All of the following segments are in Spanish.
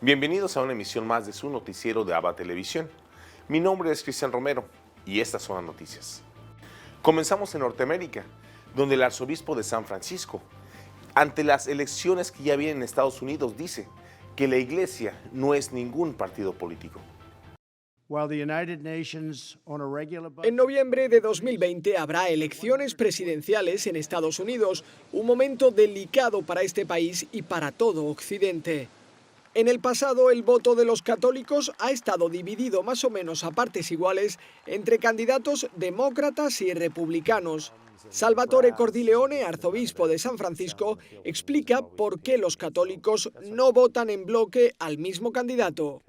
Bienvenidos a una emisión más de su noticiero de ABA Televisión. Mi nombre es Cristian Romero y estas son las noticias. Comenzamos en Norteamérica, donde el arzobispo de San Francisco, ante las elecciones que ya vienen en Estados Unidos, dice que la iglesia no es ningún partido político. En noviembre de 2020 habrá elecciones presidenciales en Estados Unidos, un momento delicado para este país y para todo Occidente. En el pasado, el voto de los católicos ha estado dividido más o menos a partes iguales entre candidatos demócratas y republicanos. Salvatore Cordileone, arzobispo de San Francisco, explica por qué los católicos no votan en bloque al mismo candidato.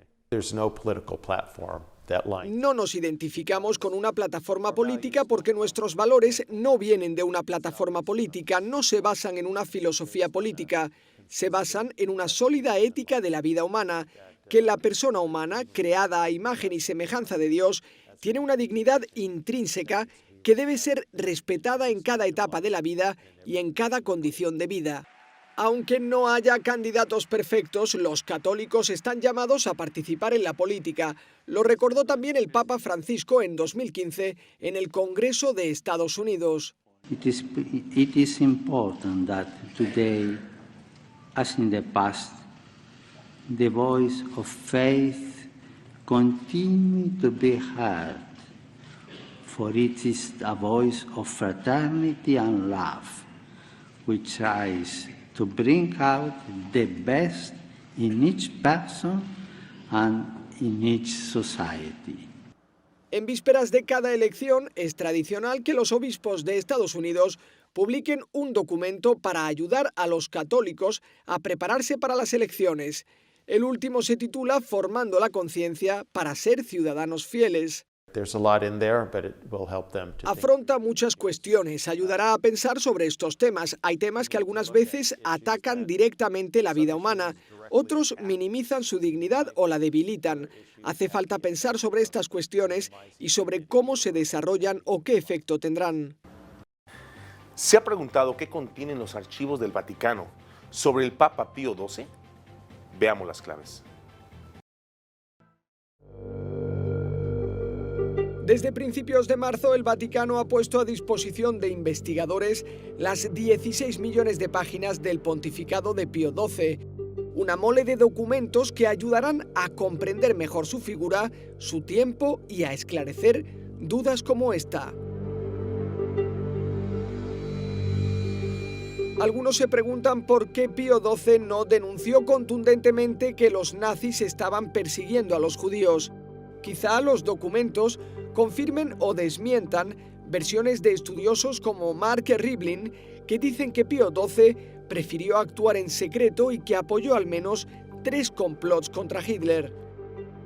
No nos identificamos con una plataforma política porque nuestros valores no vienen de una plataforma política, no se basan en una filosofía política, se basan en una sólida ética de la vida humana, que la persona humana, creada a imagen y semejanza de Dios, tiene una dignidad intrínseca que debe ser respetada en cada etapa de la vida y en cada condición de vida. Aunque no haya candidatos perfectos, los católicos están llamados a participar en la política. Lo recordó también el Papa Francisco en 2015 en el Congreso de Estados Unidos. It is important that today, as in the past, the voice of faith continue to be heard, for it is a voice of fraternity and love, which tries to bring out the best in each person and in each society. En vísperas de cada elección, es tradicional que los obispos de Estados Unidos publiquen un documento para ayudar a los católicos a prepararse para las elecciones. El último se titula Formando la conciencia para ser ciudadanos fieles. Afronta muchas cuestiones, ayudará a pensar sobre estos temas. Hay temas que algunas veces atacan directamente la vida humana, otros minimizan su dignidad o la debilitan. Hace falta pensar sobre estas cuestiones y sobre cómo se desarrollan o qué efecto tendrán. ¿Se ha preguntado qué contienen los archivos del Vaticano sobre el Papa Pío XII? Veamos las claves. Desde principios de marzo, el Vaticano ha puesto a disposición de investigadores las 16 millones de páginas del pontificado de Pío XII, una mole de documentos que ayudarán a comprender mejor su figura, su tiempo y a esclarecer dudas como esta. Algunos se preguntan por qué Pío XII no denunció contundentemente que los nazis estaban persiguiendo a los judíos. Quizá los documentos confirmen o desmientan versiones de estudiosos como Mark Rivlin, que dicen que Pío XII prefirió actuar en secreto y que apoyó al menos 3 complots contra Hitler.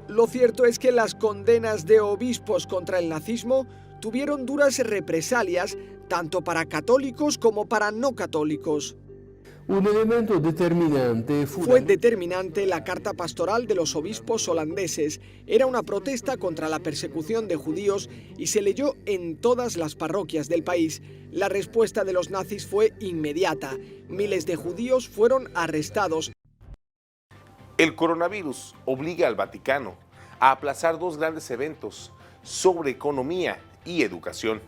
Lo cierto es que las condenas de obispos contra el nazismo tuvieron duras represalias tanto para católicos como para no católicos. Un elemento determinante Fue determinante la carta pastoral de los obispos holandeses. Era una protesta contra la persecución de judíos y se leyó en todas las parroquias del país. La respuesta de los nazis fue inmediata. Miles de judíos fueron arrestados. El coronavirus obliga al Vaticano a aplazar 2 grandes eventos sobre economía y educación.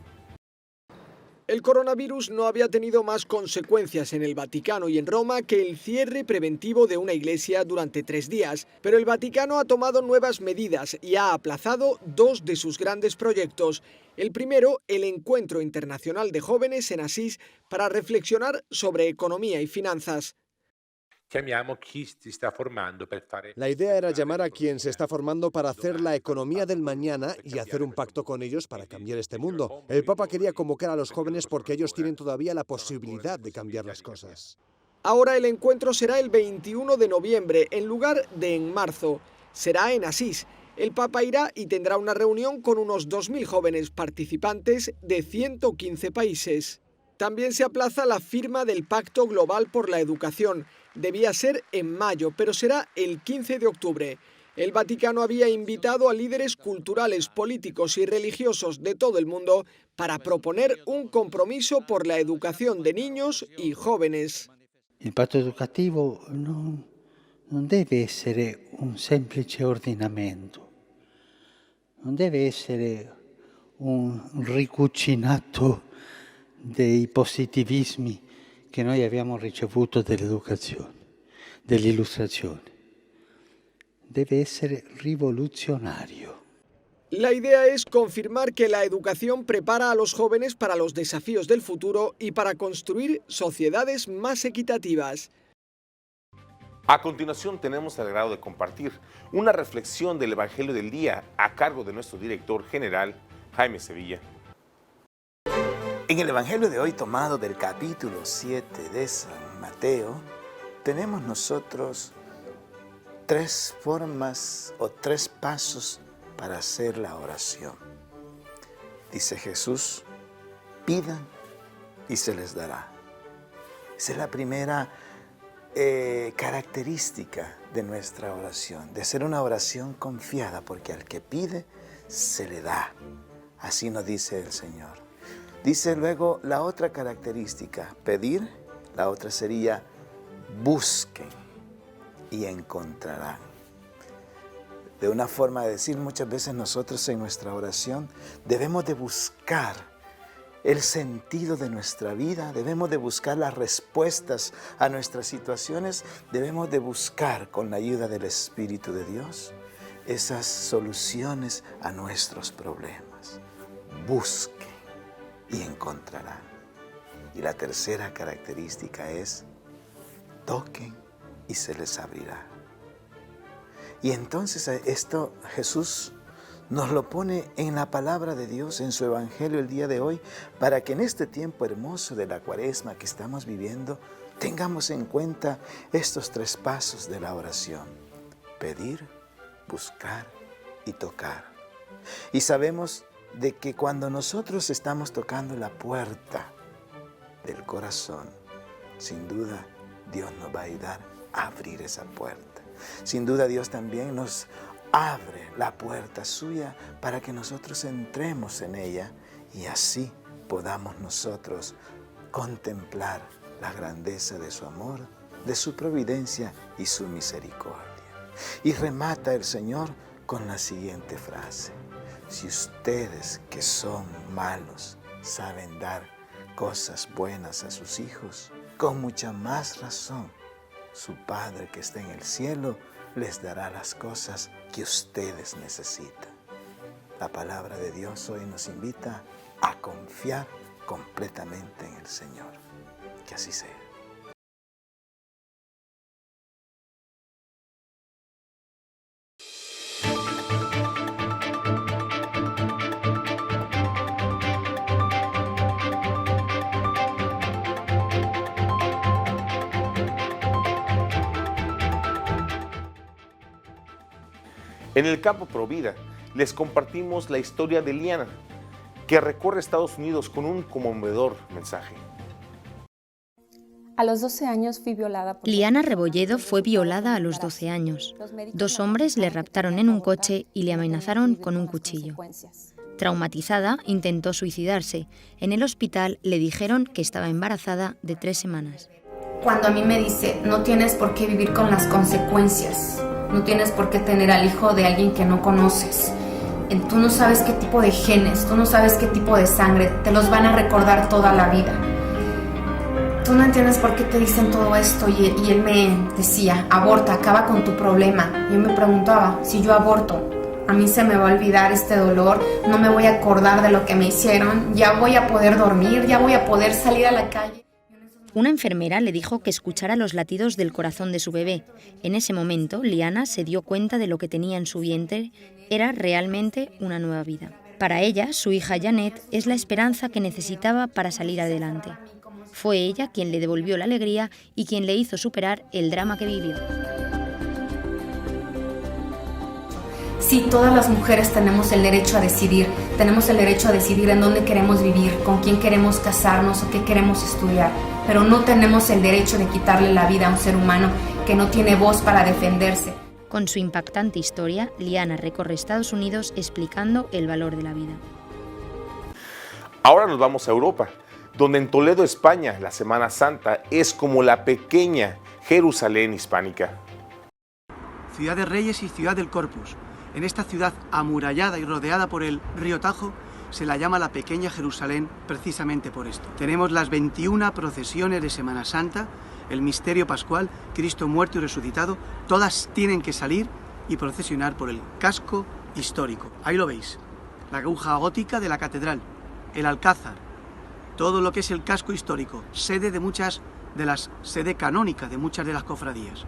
El coronavirus no había tenido más consecuencias en el Vaticano y en Roma que el cierre preventivo de una iglesia durante 3 días, pero el Vaticano ha tomado nuevas medidas y ha aplazado 2 de sus grandes proyectos. El primero, el Encuentro Internacional de Jóvenes en Asís para reflexionar sobre economía y finanzas. La idea era llamar a quien se está formando para hacer la economía del mañana y hacer un pacto con ellos para cambiar este mundo. El Papa quería convocar a los jóvenes porque ellos tienen todavía la posibilidad de cambiar las cosas. Ahora el encuentro será el 21 de noviembre en lugar de en marzo. Será en Asís. El Papa irá y tendrá una reunión con unos 2.000 jóvenes participantes de 115 países. También se aplaza la firma del Pacto Global por la Educación. Debía ser en mayo, pero será el 15 de octubre. El Vaticano había invitado a líderes culturales, políticos y religiosos de todo el mundo para proponer un compromiso por la educación de niños y jóvenes. Il patto educativo non deve essere un semplice ordinamento, non deve essere un ricucinato dei positivismi che noi abbiamo ricevuto dell'educazione, dell'illustrazione. Deve essere rivoluzionario. La idea es confirmar que la educación prepara a los jóvenes para los desafíos del futuro y para construir sociedades más equitativas. A continuación tenemos el agrado de compartir una reflexión del Evangelio del Día a cargo de nuestro director general, Jaime Sevilla. En el Evangelio de hoy, tomado del capítulo 7 de San Mateo, tenemos nosotros 3 formas o 3 pasos para hacer la oración. Dice Jesús, pidan y se les dará. Esa es la primera característica de nuestra oración, de ser una oración confiada, porque al que pide, se le da. Así nos dice el Señor. Dice luego la otra característica, pedir, la otra sería busquen y encontrarán. De una forma de decir, muchas veces nosotros en nuestra oración debemos de buscar el sentido de nuestra vida, debemos de buscar las respuestas a nuestras situaciones, debemos de buscar con la ayuda del Espíritu de Dios esas soluciones a nuestros problemas. Busquen y encontrarán. Y la tercera característica es, toquen y se les abrirá. Y entonces esto Jesús nos lo pone en la palabra de Dios, en su Evangelio el día de hoy, para que en este tiempo hermoso de la Cuaresma que estamos viviendo, tengamos en cuenta estos 3 pasos de la oración: pedir, buscar y tocar. Y sabemos de que cuando nosotros estamos tocando la puerta del corazón, sin duda Dios nos va a ayudar a abrir esa puerta. Sin duda Dios también nos abre la puerta suya para que nosotros entremos en ella y así podamos nosotros contemplar la grandeza de su amor, de su providencia y su misericordia. Y remata el Señor con la siguiente frase: si ustedes que son malos saben dar cosas buenas a sus hijos, con mucha más razón su Padre que está en el cielo les dará las cosas que ustedes necesitan. La palabra de Dios hoy nos invita a confiar completamente en el Señor. Que así sea. En el campo Provida les compartimos la historia de Liana, que recorre Estados Unidos con un conmovedor mensaje. A los 12 años fui violada por... Liana Rebolledo fue violada a los 12 años. 2 hombres le raptaron en un coche y le amenazaron con un cuchillo. Traumatizada, intentó suicidarse. En el hospital le dijeron que estaba embarazada de 3 semanas. Cuando a mí me dice, no tienes por qué vivir con las consecuencias, no tienes por qué tener al hijo de alguien que no conoces. Tú no sabes qué tipo de genes, tú no sabes qué tipo de sangre, te los van a recordar toda la vida. Tú no entiendes por qué te dicen todo esto. Y él me decía, aborta, acaba con tu problema. Yo me preguntaba, si yo aborto, a mí se me va a olvidar este dolor, no me voy a acordar de lo que me hicieron, ya voy a poder dormir, ya voy a poder salir a la calle. Una enfermera le dijo que escuchara los latidos del corazón de su bebé. En ese momento, Liana se dio cuenta de lo que tenía en su vientre era realmente una nueva vida. Para ella, su hija Janet es la esperanza que necesitaba para salir adelante. Fue ella quien le devolvió la alegría y quien le hizo superar el drama que vivió. Sí, todas las mujeres tenemos el derecho a decidir en dónde queremos vivir, con quién queremos casarnos o qué queremos estudiar, pero no tenemos el derecho de quitarle la vida a un ser humano que no tiene voz para defenderse. Con su impactante historia, Liana recorre Estados Unidos explicando el valor de la vida. Ahora nos vamos a Europa, donde en Toledo, España, la Semana Santa es como la pequeña Jerusalén hispánica. Ciudad de Reyes y Ciudad del Corpus. En esta ciudad amurallada y rodeada por el río Tajo, se la llama la Pequeña Jerusalén precisamente por esto. Tenemos las 21 procesiones de Semana Santa, el misterio pascual, Cristo muerto y resucitado, todas tienen que salir y procesionar por el casco histórico. Ahí lo veis, la aguja gótica de la catedral, el alcázar, todo lo que es el casco histórico, sede canónica de muchas de las cofradías.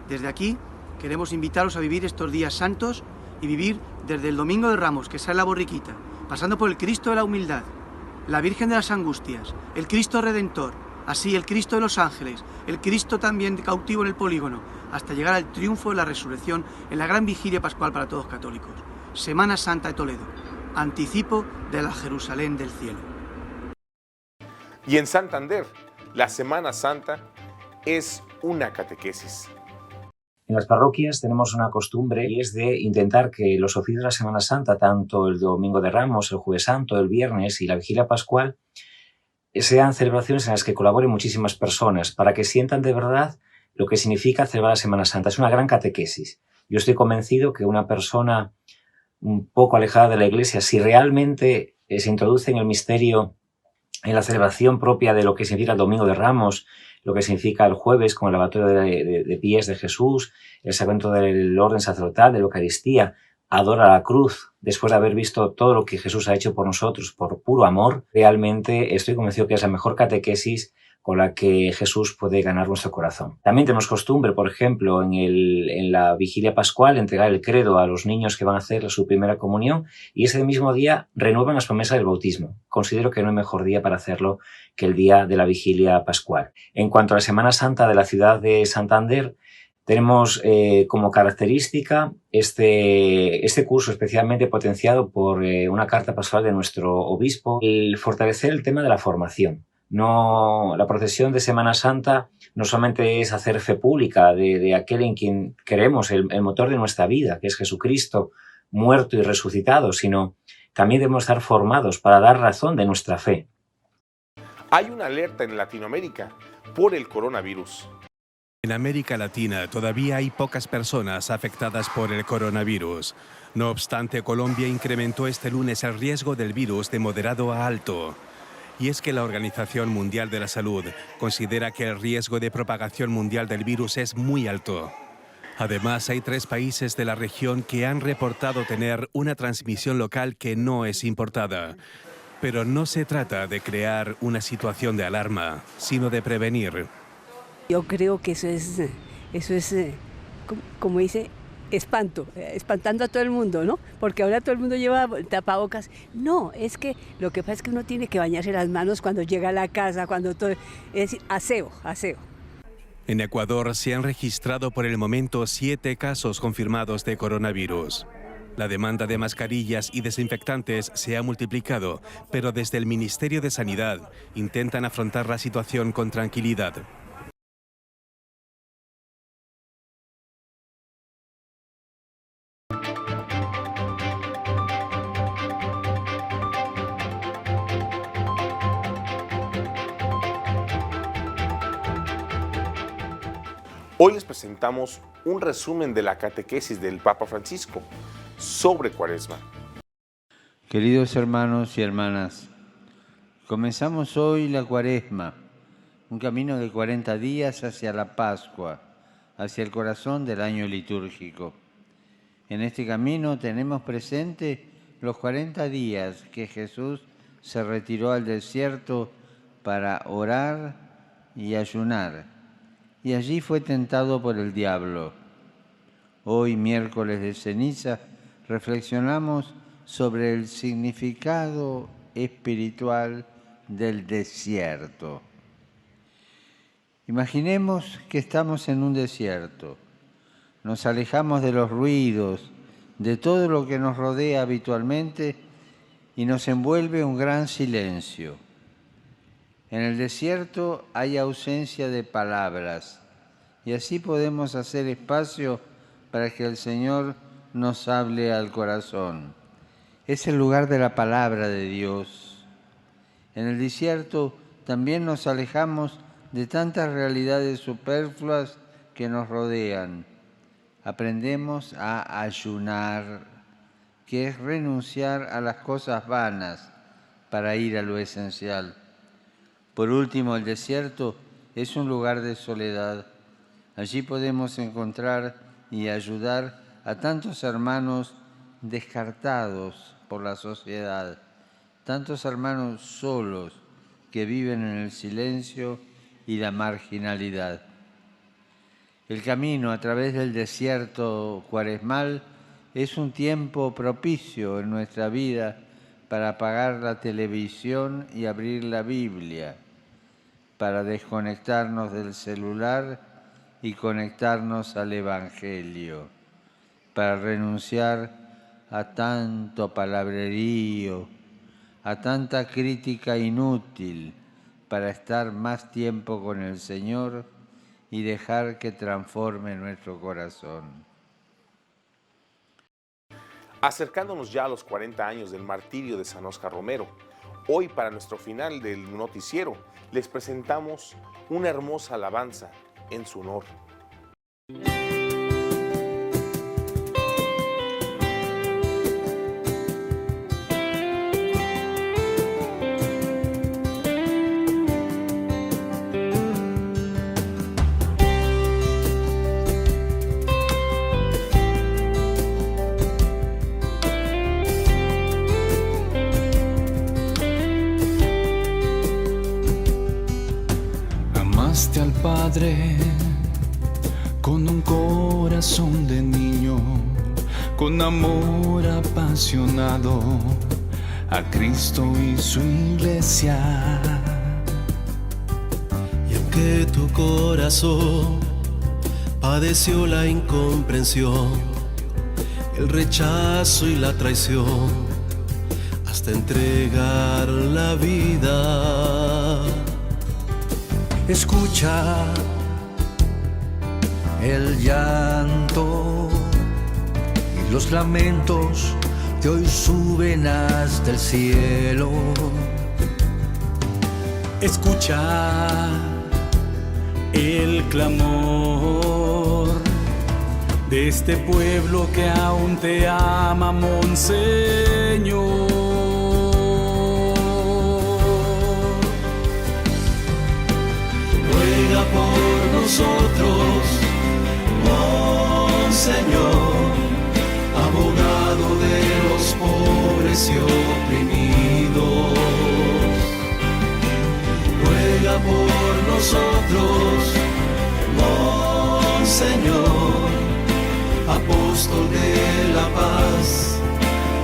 Desde aquí queremos invitaros a vivir estos días santos y vivir desde el Domingo de Ramos, que sale la borriquita, pasando por el Cristo de la Humildad, la Virgen de las Angustias, el Cristo Redentor, así el Cristo de los Ángeles, el Cristo también cautivo en el polígono, hasta llegar al triunfo de la resurrección en la gran vigilia pascual para todos católicos. Semana Santa de Toledo, anticipo de la Jerusalén del cielo. Y en Santander, la Semana Santa es una catequesis. En las parroquias tenemos una costumbre y es de intentar que los oficios de la Semana Santa, tanto el Domingo de Ramos, el Jueves Santo, el Viernes y la Vigilia Pascual, sean celebraciones en las que colaboren muchísimas personas para que sientan de verdad lo que significa celebrar la Semana Santa. Es una gran catequesis. Yo estoy convencido que una persona un poco alejada de la Iglesia, si realmente se introduce en el misterio, en la celebración propia de lo que significa el Domingo de Ramos, lo que significa el jueves con el lavatorio de pies de Jesús, el sacramento del orden sacerdotal, de la Eucaristía, adora la cruz, después de haber visto todo lo que Jesús ha hecho por nosotros, por puro amor, realmente estoy convencido que es la mejor catequesis con la que Jesús puede ganar nuestro corazón. También tenemos costumbre, por ejemplo, en la Vigilia Pascual, entregar el credo a los niños que van a hacer su primera comunión y ese mismo día renuevan las promesas del bautismo. Considero que no hay mejor día para hacerlo que el día de la Vigilia Pascual. En cuanto a la Semana Santa de la ciudad de Santander, tenemos como característica este curso especialmente potenciado por una carta pastoral de nuestro obispo, el fortalecer el tema de la formación. La procesión de Semana Santa no solamente es hacer fe pública de aquel en quien creemos, el motor de nuestra vida, que es Jesucristo muerto y resucitado, sino también debemos estar formados para dar razón de nuestra fe. Hay una alerta en Latinoamérica por el coronavirus. En América Latina todavía hay pocas personas afectadas por el coronavirus. No obstante, Colombia incrementó este lunes el riesgo del virus de moderado a alto. Y es que la Organización Mundial de la Salud considera que el riesgo de propagación mundial del virus es muy alto. Además, hay 3 países de la región que han reportado tener una transmisión local que no es importada. Pero no se trata de crear una situación de alarma, sino de prevenir. Yo creo que eso es como dice, espantando a todo el mundo, ¿no? Porque ahora todo el mundo lleva tapabocas. No, es que lo que pasa es que uno tiene que bañarse las manos cuando llega a la casa, cuando todo, es decir, aseo. En Ecuador se han registrado por el momento 7 casos confirmados de coronavirus. La demanda de mascarillas y desinfectantes se ha multiplicado, pero desde el Ministerio de Sanidad intentan afrontar la situación con tranquilidad. Hoy les presentamos un resumen de la catequesis del Papa Francisco sobre Cuaresma. Queridos hermanos y hermanas, comenzamos hoy la Cuaresma, un camino de 40 días hacia la Pascua, hacia el corazón del año litúrgico. En este camino tenemos presente los 40 días que Jesús se retiró al desierto para orar y ayunar. Y allí fue tentado por el diablo. Hoy, miércoles de ceniza, reflexionamos sobre el significado espiritual del desierto. Imaginemos que estamos en un desierto. Nos alejamos de los ruidos, de todo lo que nos rodea habitualmente y nos envuelve un gran silencio. En el desierto hay ausencia de palabras y así podemos hacer espacio para que el Señor nos hable al corazón. Es el lugar de la palabra de Dios. En el desierto también nos alejamos de tantas realidades superfluas que nos rodean. aprendemos a ayunar, que es renunciar a las cosas vanas para ir a lo esencial. Por último, el desierto es un lugar de soledad. Allí podemos encontrar y ayudar a tantos hermanos descartados por la sociedad, tantos hermanos solos que viven en el silencio y la marginalidad. El camino a través del desierto cuaresmal es un tiempo propicio en nuestra vida para apagar la televisión y abrir la Biblia, para desconectarnos del celular y conectarnos al Evangelio, para renunciar a tanto palabrerío, a tanta crítica inútil, para estar más tiempo con el Señor y dejar que transforme nuestro corazón. Acercándonos ya a los 40 años del martirio de San Óscar Romero, hoy para nuestro final del noticiero les presentamos una hermosa alabanza en su honor. Amaste al Padre con un corazón de niño, con amor apasionado a Cristo y su iglesia. Y aunque tu corazón padeció la incomprensión, el rechazo y la traición, hasta entregar la vida, escucha el llanto y los lamentos que hoy suben hasta el cielo. Escucha el clamor de este pueblo que aún te ama, Monseñor. Ruega por nosotros, Monseñor, abogado de los pobres y oprimidos. Ruega por nosotros, Monseñor, apóstol de la paz,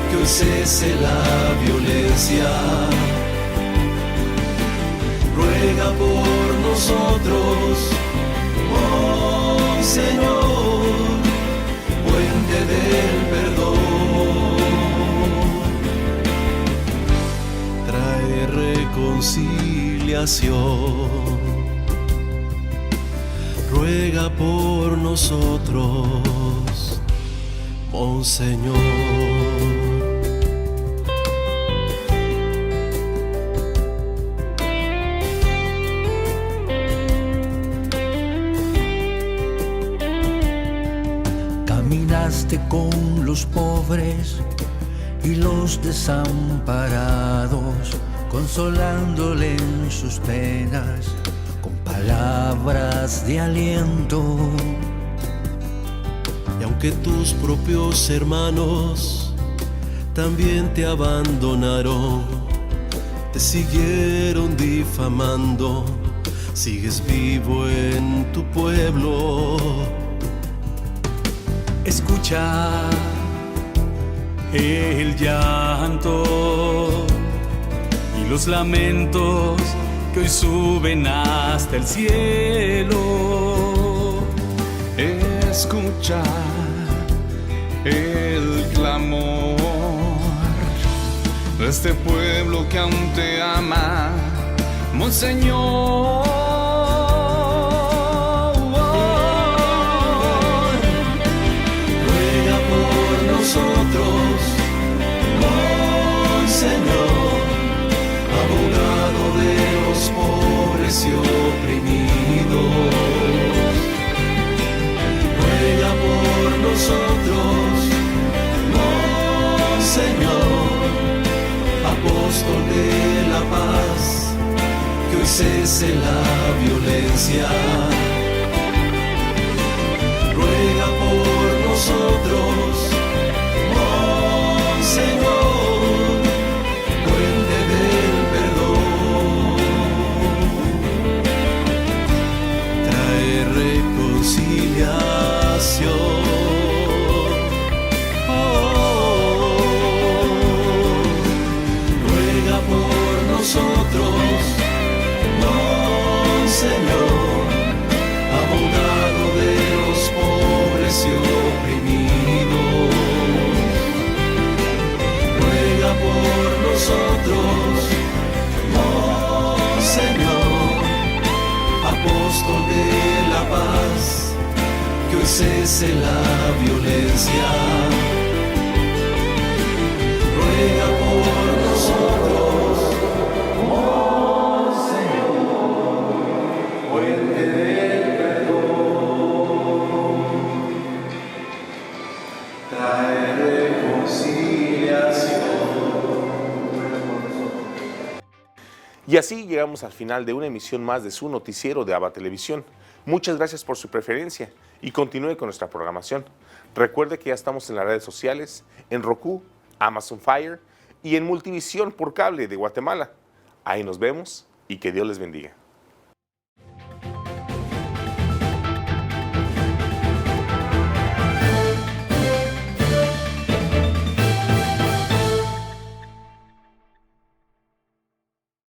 que hoy cese la violencia. Ruega por nosotros, Monseñor, puente del perdón. Trae reconciliación. Ruega por nosotros, Monseñor. Caminaste con los pobres y los desamparados, consolándole en sus penas con palabras de aliento. Y aunque tus propios hermanos también te abandonaron, te siguieron difamando, sigues vivo en tu pueblo. Escucha el llanto y los lamentos que hoy suben hasta el cielo. Escucha el clamor de este pueblo que aún te ama, Monseñor. Nosotros, Monseñor, abogado de los pobres y oprimidos, ruega por hoy cese la violencia. Ruega por nosotros, oh Señor, puente del perdón. Trae reconciliación. Nosotros, oh Señor, abogado de los pobres y oprimidos, ruega por nosotros, oh Señor, apóstol de la paz, que hoy cese la violencia, ruega por nosotros. Y así llegamos al final de una emisión más de su noticiero de ABA Televisión. Muchas gracias por su preferencia y continúe con nuestra programación. Recuerde que ya estamos en las redes sociales, en Roku, Amazon Fire y en Multivisión por cable de Guatemala. Ahí nos vemos y que Dios les bendiga.